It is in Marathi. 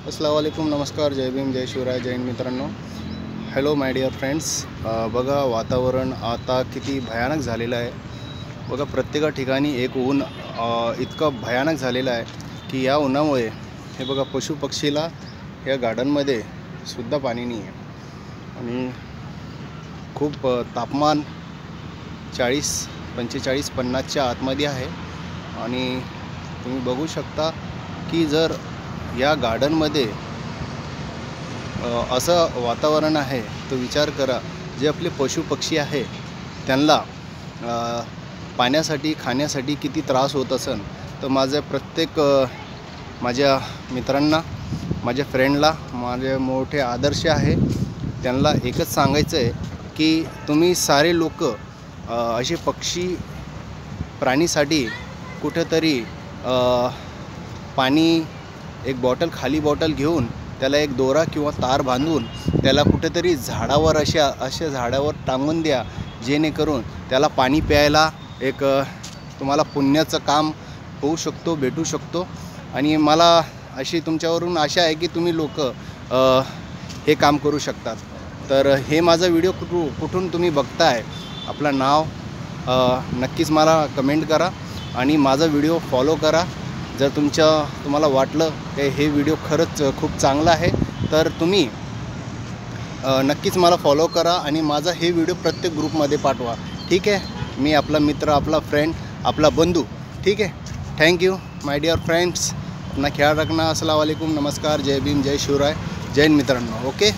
अस्सलाम वालेकुम, नमस्कार, जय भीम, जय शिवराय, जय हिंद मित्रांनो. Hello my dear friends. बघा वातावरण आता किती भयानक झालेलं आहे. बघा प्रत्येक ठिकाणी एक ऊन इतकं भयानक झालेलं आहे की या उन्हामुळे हे बघा पशुपक्षीला या गार्डनमध्ये सुद्धा पाणी नाही आहे आणि खूप तापमान 40, 45, 50च्या आतमध्ये आहे. आणि तुम्ही बघू शकता की जर या गार्डनमध्ये असं वातावरण आहे तर विचार करा, जे आपले पशुपक्षी आहे त्यांना पाण्यासाठी खाण्यासाठी किती त्रास होत असेल. तर माझ्या प्रत्येक माझ्या मित्रांना, माझ्या फ्रेंडला, माझे मोठे आदर्श आहे, त्यांना एकच सांगायचं आहे की तुम्ही सारे लोक असे पक्षी प्राणीसाठी कुठेतरी पाणी एक बॉटल, खाली बॉटल घेऊन त्याला एक दोरा किंवा तार बांधून त्याला कुठेतरी झाडावर अशा झाडावर टांगून द्या, जेणेकरून त्याला पाणी प्यायला एक तुम्हाला पुण्याचं काम होऊ शकतो, भेटू शकतो. आणि मला अशी तुमच्यावरून आशा आहे की तुम्ही लोक हे काम करू शकतात. तर हे माझा व्हिडिओ कुठून तुम्ही बघताय, आपलं नाव नक्कीच मला कमेंट करा आणि माझा व्हिडिओ फॉलो करा. जर तुम्हाला वाटलं की हे व्हिडिओ खरंच खूप चांगला आहे तर तुम्ही नक्कीच मला फॉलो करा आणि माझा हे व्हिडिओ प्रत्येक ग्रुपमध्ये पाठवा. ठीक आहे, मी आपला मित्र, आपला फ्रेंड, आपला बंधू. ठीक आहे. Thank you my dear friends. अपना ख्याल रखना. अस्सलाम वालेकुम, नमस्कार, जय भीम, जय शिवराय, जय हिंद मित्रांनो. ओके.